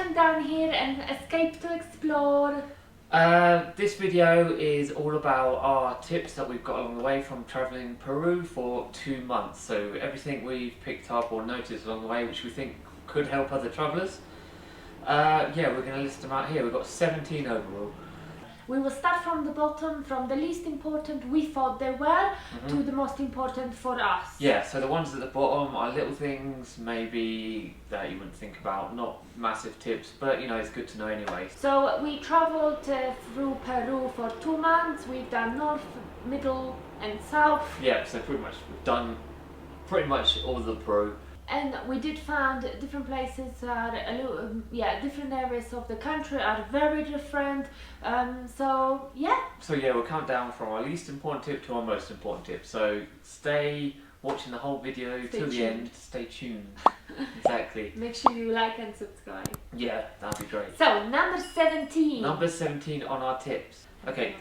come down here and escape to explore. This video is all about our tips that we've got along the way from travelling Peru for 2 months. So everything we've picked up or noticed along the way which we think could help other travellers. Yeah, we're going to list them out here. We've got 17 overall. We will start from the bottom, from the least important we thought they were, to the most important for us. Yeah, so the ones at the bottom are little things maybe that you wouldn't think about, not massive tips, but you know, it's good to know anyway. So we travelled through Peru for 2 months. We've done north, middle and south. Yeah, so pretty much we've done pretty much all of the Peru. And we did find different places are different areas of the country are very different. So yeah, we'll count down from our least important tip to our most important tip. So stay watching the whole video till the end. Stay tuned. Exactly. Make sure you like and subscribe. Yeah, that'd be great. So number 17. Number 17 on our tips. Okay,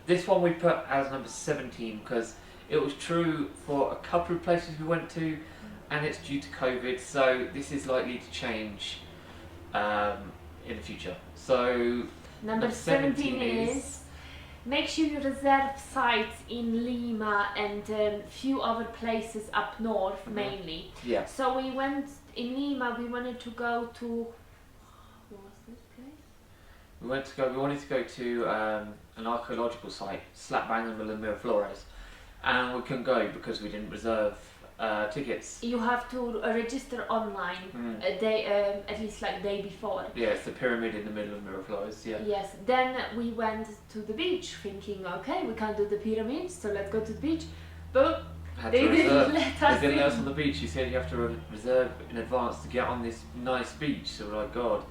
this one we put as number 17 because it was true for a couple of places we went to. And it's due to COVID, so this is likely to change in the future. So number 17 is make sure you reserve sites in Lima and few other places up north mainly. Yeah. So we went in Lima. We wanted to go to what was this place? We wanted to go to an archaeological site, slap bang in the middle of Miraflores, and we couldn't go because we didn't reserve tickets. You have to register online a day, at least like day before. Yeah, it's the pyramid in the middle of Miraflores. Yeah. Yes. Then we went to the beach, thinking, okay, we can't do the pyramids, so let's go to the beach. But they didn't let us They didn't let us in. on the beach. You said you have to reserve in advance to get on this nice beach. So we're like, God.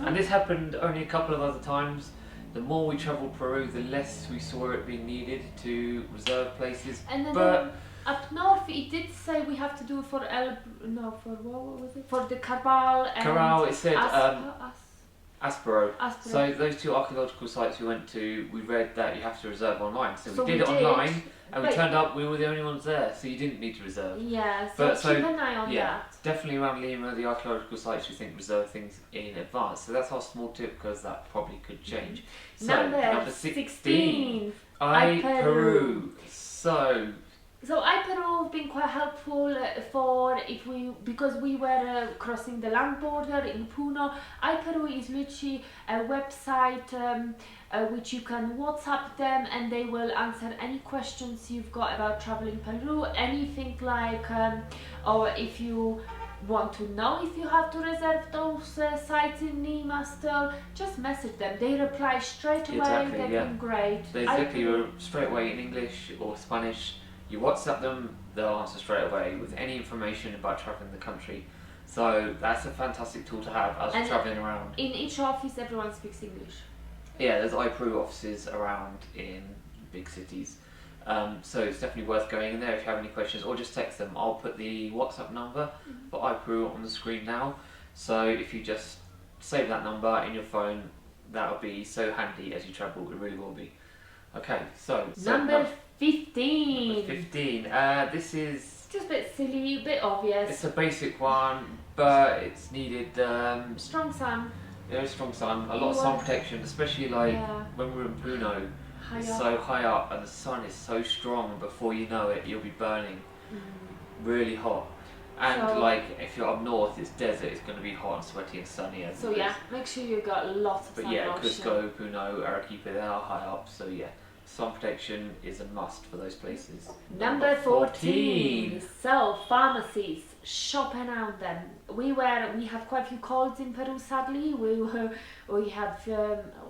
And this happened only a couple of other times. The more we travelled Peru, the less we saw it being needed to reserve places. And then up north, it did say we have to do it for what was it? For the Cabal and Corral, it said Aspero. Aspero. So those two archaeological sites we went to, we read that you have to reserve online. So we did it online, and we turned up, we were the only ones there, so you didn't need to reserve. Yeah, so keep an eye on that. Definitely around Lima, the archaeological sites we think reserve things in advance. So that's our small tip because that probably could change. So Number 16. Peru. So Peru have been quite helpful because we were crossing the land border in Puno. Peru is literally a website which you can WhatsApp them and they will answer any questions you've got about traveling Peru. Anything like, or if you want to know if you have to reserve those sites in Lima still, just message them. They reply straight away. Exactly, They've been great. They exactly straight away in English or Spanish. You WhatsApp them, they'll answer straight away with any information about travelling the country. So that's a fantastic tool to have as we're travelling around. In each office, everyone speaks English. Yeah, there's iPeru offices around in big cities. So it's definitely worth going in there if you have any questions, or just text them. I'll put the WhatsApp number for iPeru on the screen now. So if you just save that number in your phone, that'll be so handy as you travel. It really will be. Okay, so number 15. Number 15. This is just a bit silly, a bit obvious. It's a basic one, but it's needed. Strong sun. Yeah, strong sun. A lot of sun protection, especially like when we're in Puno. It's so high up, and the sun is so strong. Before you know it, you'll be burning, really hot. And like if you're up north, it's desert. It's going to be hot and sweaty and sunny. So yeah, make sure you got lots of sun. But yeah, Cusco, Puno, Arequipa, they are high up. So yeah. Sun protection is a must for those places. Number 14. So pharmacies, shop around them. We have quite a few colds in Peru. Sadly, we had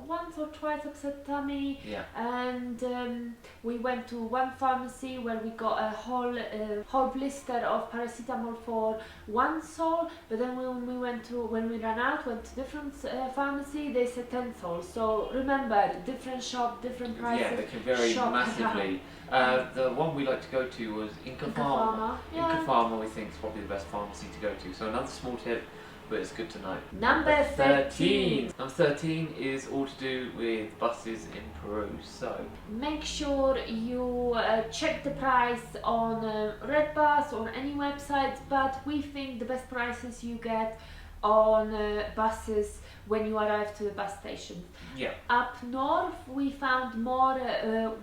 once or twice upset tummy. Yeah. And we went to one pharmacy where we got a whole blister of paracetamol for 1 sol. But then when we ran out, went to different pharmacy. They said 10 sols. So remember, different shop, different prices. Yeah, they can vary massively. The one we like to go to was Inca Pharma. Inca Pharma we think is probably the best pharmacy to go to. So another small tip, but it's good to know. Number 13. Number 13 is all to do with buses in Peru. So make sure you check the price on Redbus or any websites, but we think the best prices you get on buses when you arrive to the bus station. Yeah. Up north, we found more.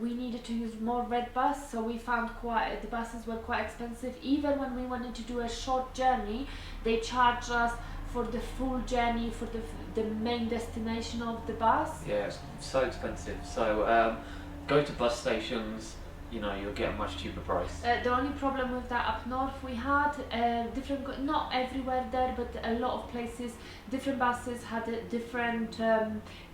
We needed to use more red bus, so we found the buses were quite expensive. Even when we wanted to do a short journey, they charged us for the full journey for the main destination of the bus. Yeah, it's so expensive. So go to bus stations. You know, you'll get a much cheaper price. The only problem with that up north we had not everywhere there, but a lot of places, different buses had a different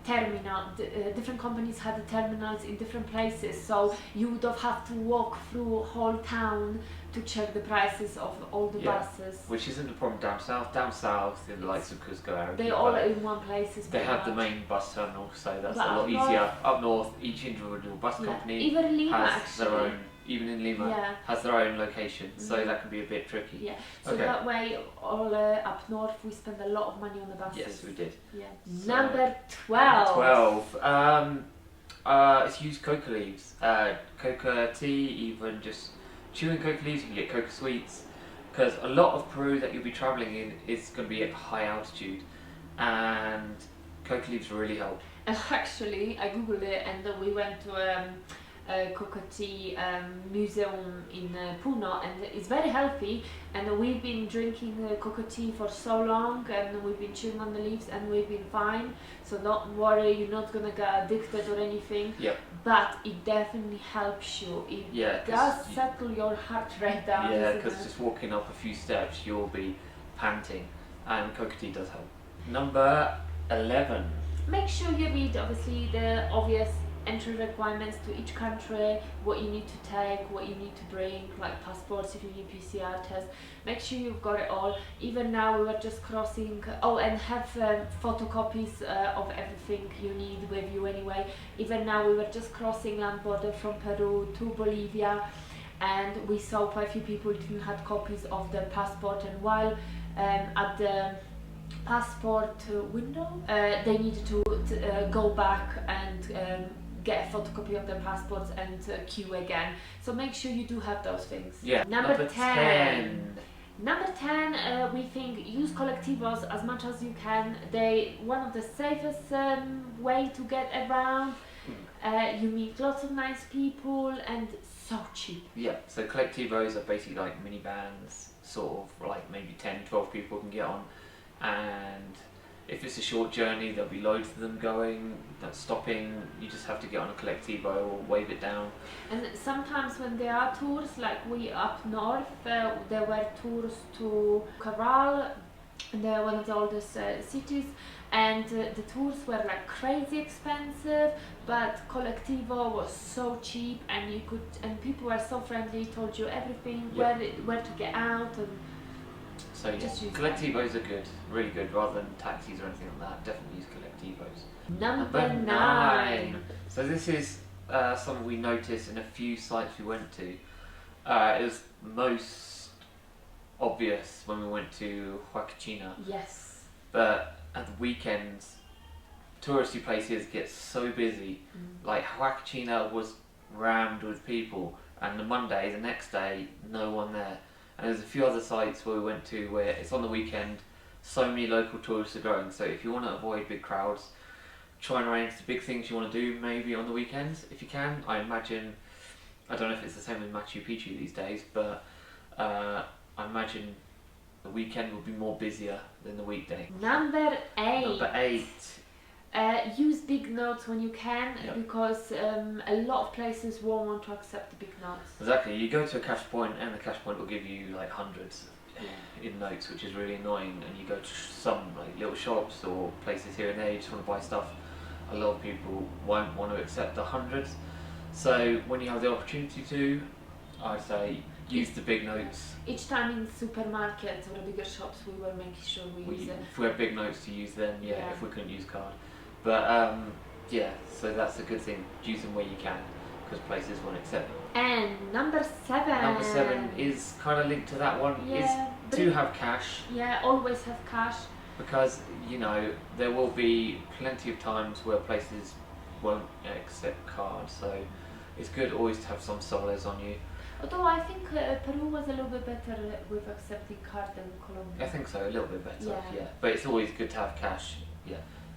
terminal. Different companies had the terminals in different places, so you would have to walk through whole town to check the prices of all the buses. Which isn't a problem down south. Down south, in the likes of Cusco area, They all in one place. They have the main bus terminal, so that's But a lot north, easier. Up north, each individual bus company even Lima has actually. their own. Even in Lima, has their own location, so that can be a bit tricky. Yeah, so that way, all up north, we spend a lot of money on the buses. Yes, we did. Yeah. So, Number 12. 12. It's used coca leaves. Coca tea, even just chewing coca leaves. You can get coca sweets, because a lot of Peru that you'll be traveling in is going to be at high altitude, and coca leaves really help. And actually, I googled it, and we went to a coca tea museum in Puno, and it's very healthy, and we've been drinking coca tea for so long, and we've been chewing on the leaves, and we've been fine, so don't worry, you're not gonna get addicted or anything. Yep. But it definitely helps you. It does settle your heart rate down. Yeah, because just walking up a few steps you'll be panting, and coca tea does help. Number 11. Make sure you read obviously the obvious entry requirements to each country, what you need to take, what you need to bring, like passports if you need PCR tests. Make sure you've got it all. Even now we were just crossing, and have photocopies of everything you need with you anyway. Even now we were just crossing land border from Peru to Bolivia, and we saw quite a few people didn't have copies of their passport, and while at the passport window, they needed to go back and get a photocopy of their passports and queue again. So make sure you do have those things. Yeah. Number 10. Number 10, we think use Collectevos as much as you can. They one of the safest way to get around. You meet lots of nice people and so cheap. Yeah, so Collectevos are basically like minivans, sort of like maybe 10, 12 people can get on, and if it's a short journey there'll be loads of them going, that's stopping, you just have to get on a Collectevo or wave it down. And sometimes when there are tours, like we up north, there were tours to Corral, and they're one of the oldest cities, and the tours were like crazy expensive, but Collectevo was so cheap, and people were so friendly, told you everything, where to get out, and so yeah, Collectevos are good, really good, rather than taxis or anything like that. Definitely use Collectevos. Number 9. So this is something we noticed in a few sites we went to. It was most obvious when we went to Huacachina. Yes. But at the weekends, touristy places get so busy. Like Huacachina was rammed with people, and the next day, no one there. And there's a few other sites where we went to where it's on the weekend, so many local tourists are going. So if you want to avoid big crowds, try and arrange the big things you want to do maybe on the weekends if you can. I imagine, I don't know if it's the same with Machu Picchu these days, but I imagine the weekend will be more busier than the weekday. Number 8. Number 8. Use big notes when you can, because a lot of places won't want to accept the big notes. Exactly, you go to a cash point and the cash point will give you like hundreds in notes, which is really annoying, and you go to some like little shops or places here and there, you just want to buy stuff. A lot of people won't want to accept the hundreds, so when you have the opportunity to, I'd say use the big notes. Each time in supermarkets or the bigger shops we were making sure we use it. If we had big notes to use then, if we couldn't use card. But so that's a good thing, use them where you can, because places won't accept them. And number 7. Number 7 is kind of linked to that one, is to have cash. Yeah, always have cash. Because, you know, there will be plenty of times where places won't accept cards, so it's good always to have some soles on you. Although I think Peru was a little bit better with accepting card than Colombia. I think so, a little bit better, Yeah. yeah. But it's always good to have cash,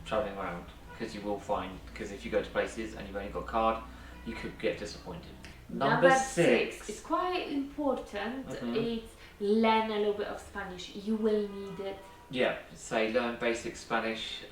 travelling around, because you will find, because if you go to places and you've only got card, you could get disappointed. Number 6. It's quite important. Mhm. It's learn a little bit of Spanish. You will need it. Yeah, say learn basic Spanish.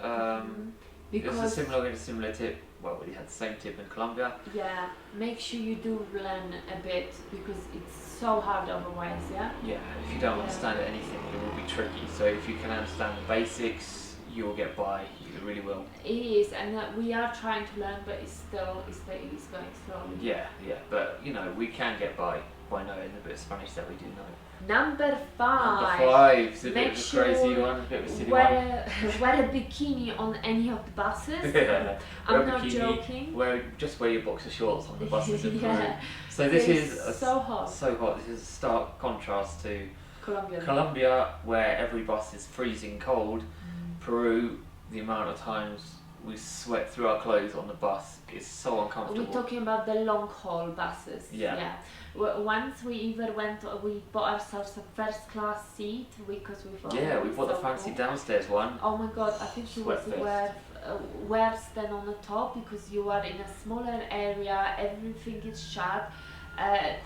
It's a similar tip. Well, we had the same tip in Colombia. Yeah, make sure you do learn a bit because it's so hard otherwise, yeah? Yeah, if you don't understand anything, it will be tricky. So if you can understand the basics, you will get by. You really will. It is, and we are trying to learn, but it's going slowly. Yeah, but we can get by knowing the bit of Spanish that we do know. Number 5. Number 5 is a bit Make of a sure crazy one, a bit of a silly one. Wear a bikini on any of the buses. Yeah. I'm not joking. Just wear your boxer shorts on the buses in Peru. Yeah. So this is so hot. So hot. This is a stark contrast to Colombia, where every bus is freezing cold. Peru, the amount of times we sweat through our clothes on the bus is so uncomfortable. We're talking about the long haul buses. Yeah. Once we bought ourselves a first class seat because we thought. Yeah, we bought the fancy downstairs one. Oh my god, I think it was worse than on the top because you are in a smaller area, everything is shut.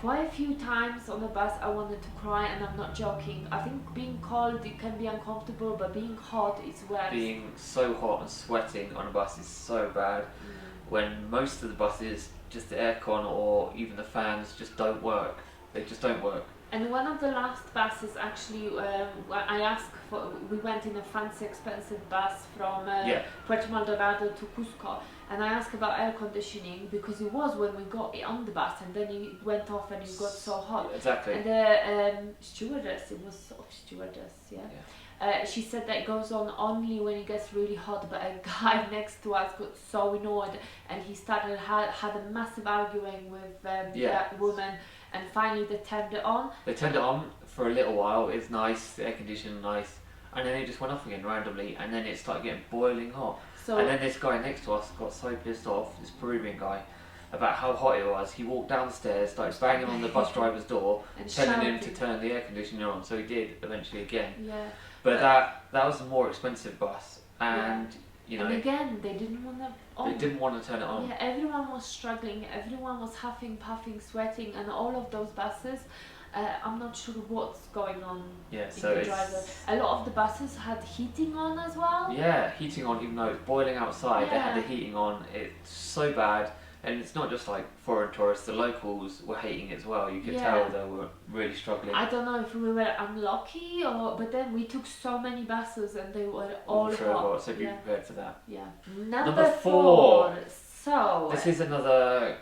Quite a few times on the bus I wanted to cry, and I'm not joking. I think being cold, it can be uncomfortable, but being hot is worse. Being so hot and sweating on a bus is so bad when most of the buses, just the aircon or even the fans just don't work. They just don't work. And one of the last buses actually, I asked for, we went in a fancy expensive bus from Puerto Maldonado to Cusco, and I asked about air conditioning because it was when we got on the bus and then it went off and it got so hot. Exactly. And the stewardess, it was stewardess, she said that it goes on only when it gets really hot, but a guy next to us got so annoyed and he started had a massive arguing with that woman, and finally they turned it on. They turned it on for a little while, it's nice, the air conditioning nice, and then it just went off again randomly, and then it started getting boiling hot. And then this guy next to us got so pissed off, this Peruvian guy, about how hot it was. He walked downstairs, started banging on the bus driver's door, telling him to turn the air conditioner on, so he did eventually again. Yeah. But that was a more expensive bus, and and again they didn't want to. They didn't want to turn it on. Yeah, everyone was struggling. Everyone was huffing, puffing, sweating, and all of those buses. I'm not sure what's going on. Yeah, in so the driver. A lot of the buses had heating on as well. Yeah, heating on, even though it's boiling outside. They had the heating on. It's so bad. And it's not just like foreign tourists, the locals were hating it as well. You could tell they were really struggling. I don't know if we were unlucky but then we took so many buses and they were all hot. So be prepared for that. Yeah. Number 4. So this is another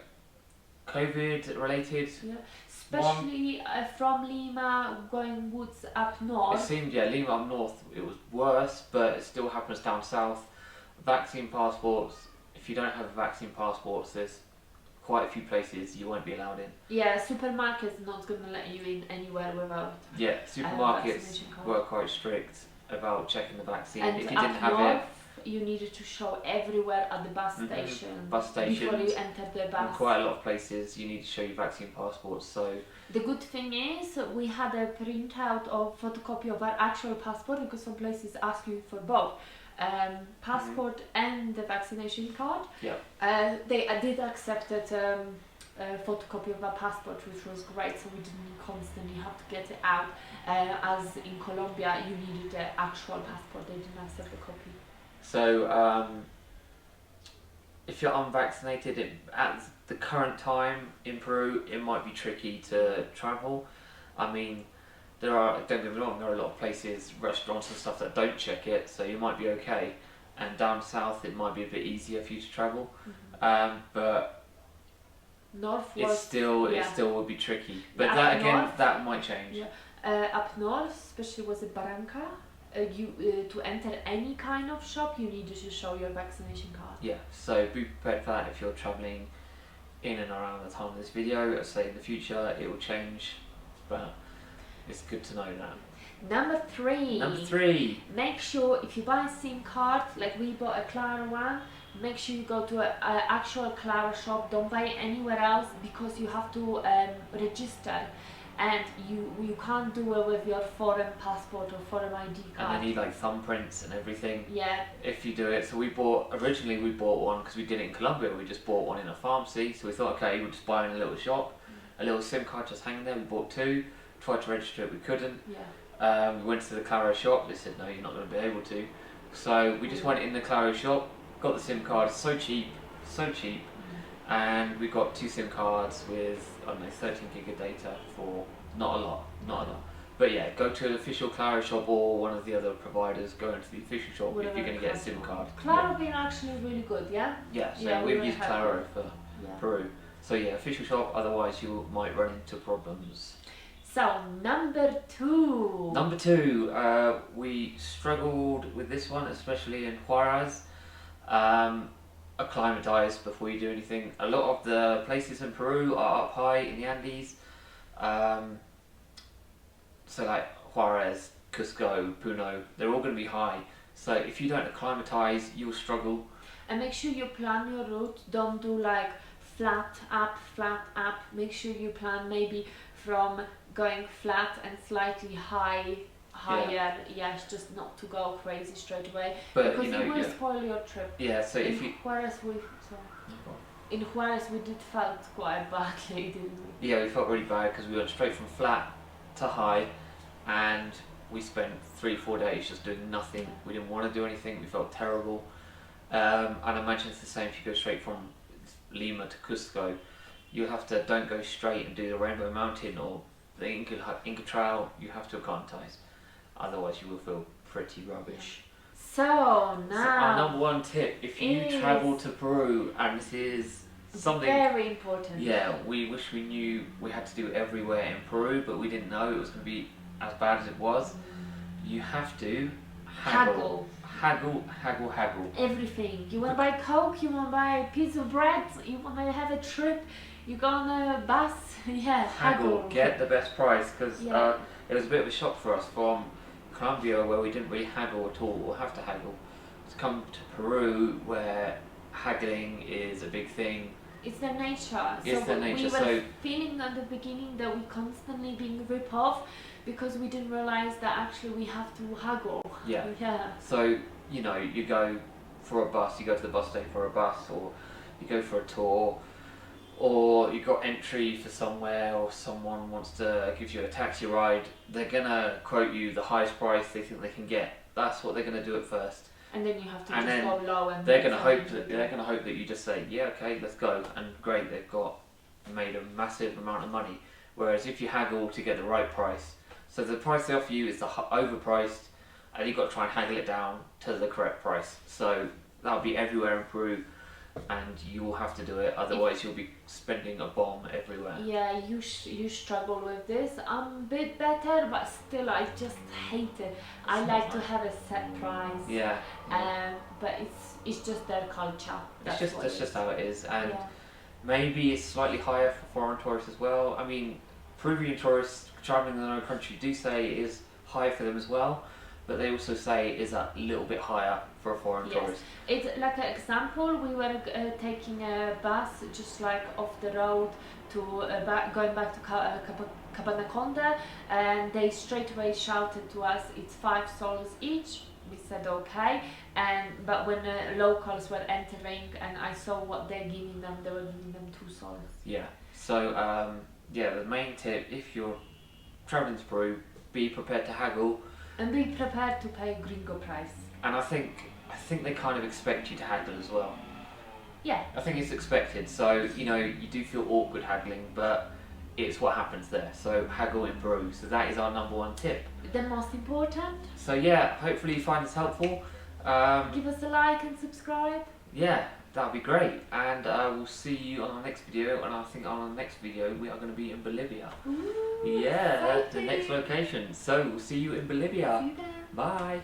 COVID related. Yeah. Especially from Lima going woods up north. It seemed, Lima up north, it was worse, but it still happens down south. Vaccine passports. If you don't have vaccine passports, there's quite a few places you won't be allowed in. Yeah, supermarkets not going to let you in anywhere without. Yeah, supermarkets were quite strict about checking the vaccine. And if you didn't have it, you needed to show everywhere at the bus station. Bus stations. Before you entered the bus. In quite a lot of places, you need to show your vaccine passports. So the good thing is we had a printout of photocopy of our actual passport because some places ask you for both. Passport and the vaccination card. Yeah. They did accept a photocopy of our passport, which was great, so we didn't constantly have to get it out. As in Colombia, you needed the actual passport, they didn't accept the copy. So if you're unvaccinated, at the current time in Peru, it might be tricky to travel. I mean, don't get me wrong, there are a lot of places, restaurants and stuff that don't check it, so you might be okay. And down south, it might be a bit easier for you to travel. But north it still will be tricky. But that might change. Yeah. Up north, especially was it Barranca, to enter any kind of shop, you needed to show your vaccination card. Yeah, so be prepared for that if you're travelling in and around the time of this video. I'd say in the future it will change, but it's good to know that. Number 3. Number 3. Make sure if you buy a SIM card, like we bought a Claro one, make sure you go to a actual Clara shop. Don't buy anywhere else because you have to register, and you can't do it with your foreign passport or foreign ID card. And they need like thumbprints and everything. Yeah. If you do it, so originally we bought one because we did it in Colombia. We just bought one in a pharmacy. So we thought, okay, we'll just buy in a little shop, a little SIM card just hanging there. We bought 2, tried to register it, we couldn't. Yeah. We went to the Claro shop. They said no, you're not going to be able to. So we just went in the Claro shop, got the SIM card. So cheap, and we got 2 SIM cards with, I don't know, 13 gig of data for not a lot. But yeah, go to an official Claro shop or one of the other providers. Go into the official shop if you're going to get a SIM card. Claro been actually really good, yeah. Yeah, so we've used Claro for Peru. So yeah, official shop. Otherwise, you might run into problems. So number 2. Number 2, we struggled with this one, especially in Juarez. Acclimatise before you do anything. A lot of the places in Peru are up high in the Andes. So like Juarez, Cusco, Puno, they're all going to be high. So if you don't acclimatise, you'll struggle. And make sure you plan your route. Don't do like flat up. Make sure you plan maybe from going flat and slightly higher. Yes, just not to go crazy straight away. But because you know, it will spoil your trip. Yeah, so if you... In Juarez we did felt quite badly, didn't we? Yeah, we felt really bad because we went straight from flat to high, and we spent 3-4 days just doing nothing. We didn't want to do anything. We felt terrible. And I imagine it's the same if you go straight from Lima to Cusco. You'll have to don't go straight and do the Rainbow Mountain or the Inca Trail. You have to acclimatise, otherwise you will feel pretty rubbish. So now, so our number 1 tip: if you travel to Peru, and this is something very important. Yeah, we wish we knew we had to do it everywhere in Peru, but we didn't know it was going to be as bad as it was. You have to haggle. Everything. You want to buy Coke, you want to buy a piece of bread, you want to have a trip, you go on a bus, haggle. Get the best price, because it was a bit of a shock for us from Colombia, where we didn't really haggle at all or have to haggle, to come to Peru where haggling is a big thing. It's their nature. We were feeling at the beginning that we constantly being ripped off because we didn't realize that actually we have to haggle. Yeah. So, you know, you go for a bus, you go to the bus station for a bus, or you go for a tour, or you got entry for somewhere, or someone wants to give you a taxi ride. They're gonna quote you the highest price they think they can get. That's what they're gonna do at first. And then you have to just go low, and they're gonna hope that you just say, yeah, okay, let's go, and great, they've made a massive amount of money. Whereas if you haggle to get the right price, so the price they offer you is the overpriced, and you've got to try and haggle it down to the correct price. So that'll be everywhere in Peru, and you will have to do it, otherwise you'll be spending a bomb everywhere. Yeah, you struggle with this. I'm a bit better, but still I just hate it. I like to have a set price. Yeah. But it's just their culture. That's just how it is, and maybe it's slightly higher for foreign tourists as well. I mean, Peruvian tourists traveling in another country do say it is high for them as well, but they also say it is a little bit higher for a foreign tourist. It's like an example. We were taking a bus just like off the road to going back to Capanaconda, and they straight away shouted to us, it's 5 sols each. We said okay, but when locals were entering and I saw what they're giving them, they were giving them 2 sols. Yeah. So the main tip, if you're traveling to Peru, be prepared to haggle. And be prepared to pay gringo price. And I think they kind of expect you to haggle as well. Yeah. I think it's expected. So, you know, you do feel awkward haggling, but it's what happens there. So haggle in Peru. So that is our number 1 tip. The most important. So yeah, hopefully you find this helpful. Give us a like and subscribe. Yeah, that'd be great. And we'll see you on our next video. And I think on our next video we are going to be in Bolivia. Ooh, yeah, exciting. the next location. So we'll see you in Bolivia. See you there. Bye.